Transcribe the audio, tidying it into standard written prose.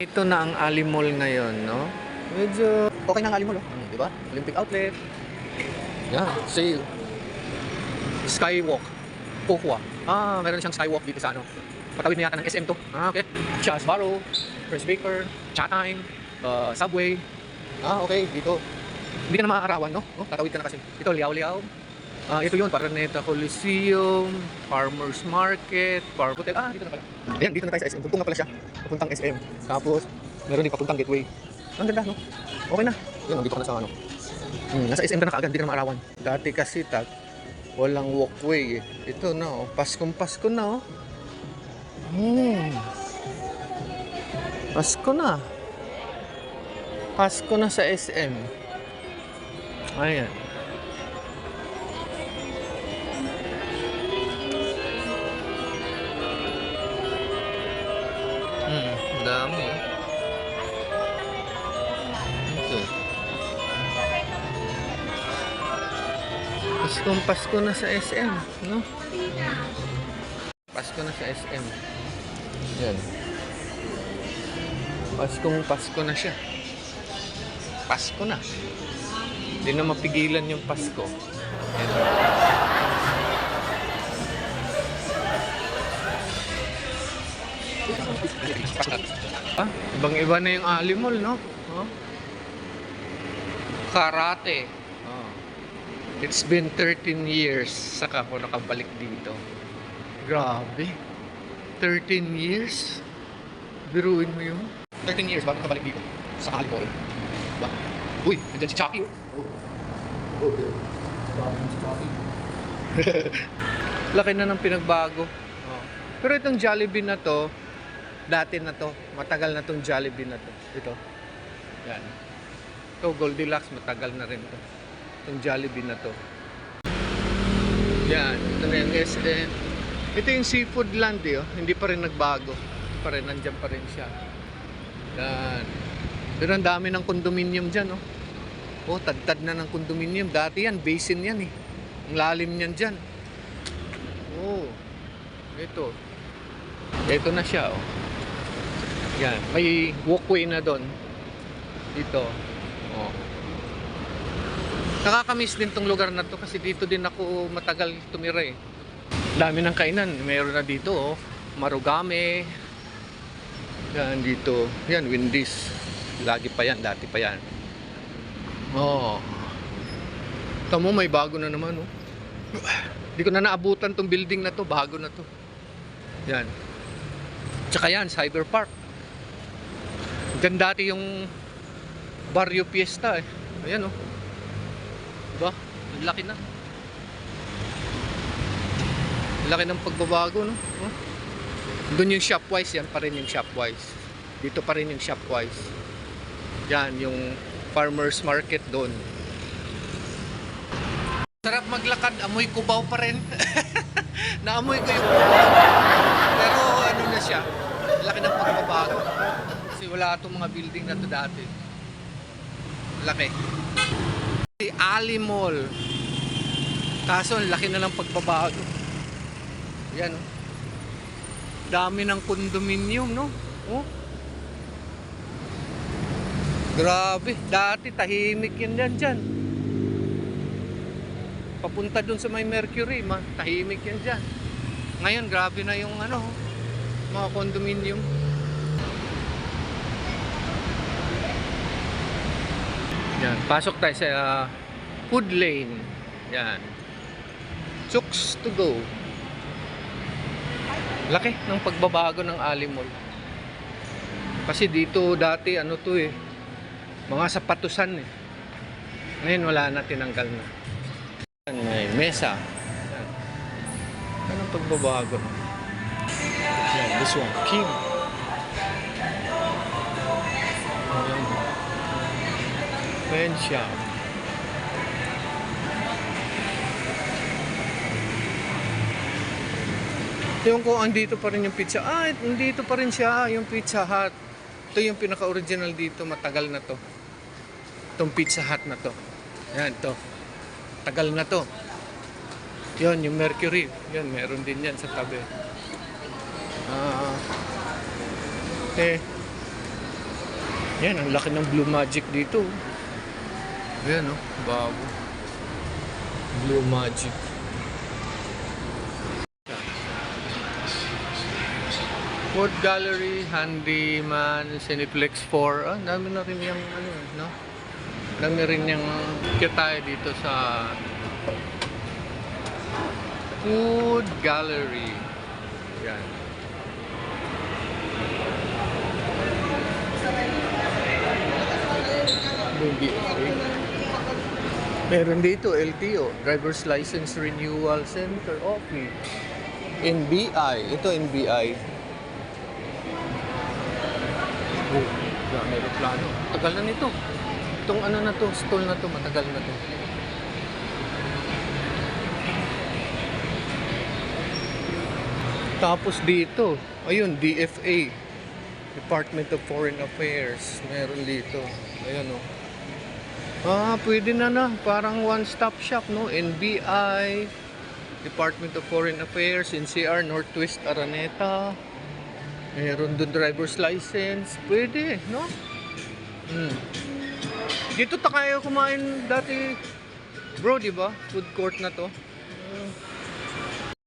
Ito na ang Ali Mall ngayon, no? Medyo okay na ang Ali Mall, oh. Di ba? Olympic Outlet. Yan, sale. Skywalk. Kokwa. Meron siyang skywalk dito sa ano. Patawid na yata ng SM to. Okay. Charles Barrow, First Baker, Chatime, Subway. Okay, dito. Hindi ka na maaarawan, no? Tatawid ka na kasi. Ito, Liao-Liao. Ito yun, Paraneta Coliseum, Farmers Market, Park Hotel. Dito na pala. Ayan, dito na tayo sa SM. Tugtong na pala siya. Papuntang SM. Tapos, meron din papuntang Gateway. Ang ganda, no? Okay na. Yun, dito ka na sa ano. Nasa SM ka na kaagad, hindi ka na maarawan. Dati kasi, walang walkway eh. Ito na, oh. Paskong-Pasko na, oh. Pasko na. Pasko na sa SM. Ayan. Dami. Okay. Pasko na sa SM, no? Pasko na sa SM. Yan. Pasko na siya. Pasko na. Hindi na mapigilan yung Pasko. Yan. Ibang-iba na yung Ali Mall, no? Karate. It's been 13 years saka ako nakabalik dito. Grabe. 13 years? Biruin mo yun? 13 years bago nakabalik dito sa Ali Mall. Diba? Uy, nandiyan si Chucky. Laki na ng pinagbago. Pero itong Jollibee na to, dati na to, matagal na tong Jollibee na to. Ito. Yan. Ito, Goldilocks, matagal na rin to. Itong Jollibee na to. Yan. Ito na yung SM. Ito yung Seafood Land, eh. Hindi pa rin nagbago. Pa rin, nandyan pa rin siya. Yan. Pero ang dami ng condominium dyan, oh. Tad-tad na ng condominium. Dati yan, basin yan, eh. Ang lalim niyan dyan. Ito. Ito na siya, oh. Yan, may walkway na doon. Dito. Nakakamiss din tong lugar na to kasi dito din ako matagal tumira eh. Dami ng kainan, mayroon na dito, oh. Marugame. Yan dito. Yan, Wendy's. Lagi pa yan, dati pa yan. Tamo may bago na naman, oh. Hindi ko na naabutan tong building na to, bago na to. Yan. Tsaka yan, Cyber Park. Diyan dati yung Barrio Fiesta eh. Ayan, oh. Diba? Laki na. Laki ng pagbabago, no? Doon yung Shopwise, yan pa rin yung Shopwise. Dito pa rin yung Shopwise. Yan, yung Farmers Market doon. Sarap maglakad, amoy kubaw pa rin. Naamoy ko yung pero ano na siya, laki ng pagbabago. Kasi wala itong mga building na to dati. Laki. Si Ali Mall. Kaso laki na ng pagbabago. Yan, oh. Dami ng condominium, no? Grabe, dati tahimik yan dyan. Papunta dun sa may Mercury, tahimik yan dyan. Ngayon, grabe na yung ano, mga condominium. Yan, pasok tayo sa food lane. Yan. Chooks to go. Laki ng pagbabago ng Ali Mall. Kasi dito dati, ano to eh, mga sapatusan eh. Ngayon wala na, tinanggal na. May mesa. Yan. Anong pagbabago? Yan, this one, Kim. Ayan. Men shop. Yung kung andito pa rin yung pizza. Andito pa rin siya, yung Pizza Hut. Ito yung pinaka-original dito, matagal na to. Itong Pizza Hut na to. Ayan, ito. Tagal na to. Yun, yung Mercury. Yun, meron din yan sa tabi. Okay. Yan, ang laki ng Blue Magic dito. Ayan, no? Bago. Blue Magic. Food Gallery, Handyman, Cineplex 4. Ah, dami na rin yung ano, no? Dami rin yung kaya tayo dito sa Food Gallery. Yan. Meron dito LTO, Driver's License Renewal Center Office. NBI, ito NBI. Oh, may plano. Tagal na nito. Itong ano na to, stall na to, matagal na to. Tapos dito, ayun, DFA, Department of Foreign Affairs, meron dito. Ayun, oh. Ah, pwede na na. Parang one-stop shop, no? NBI, Department of Foreign Affairs, NCR, Northwest Araneta. Meron dun driver's license. Pwede, no? Dito tayo kumain dati, bro, di ba? Food court na to.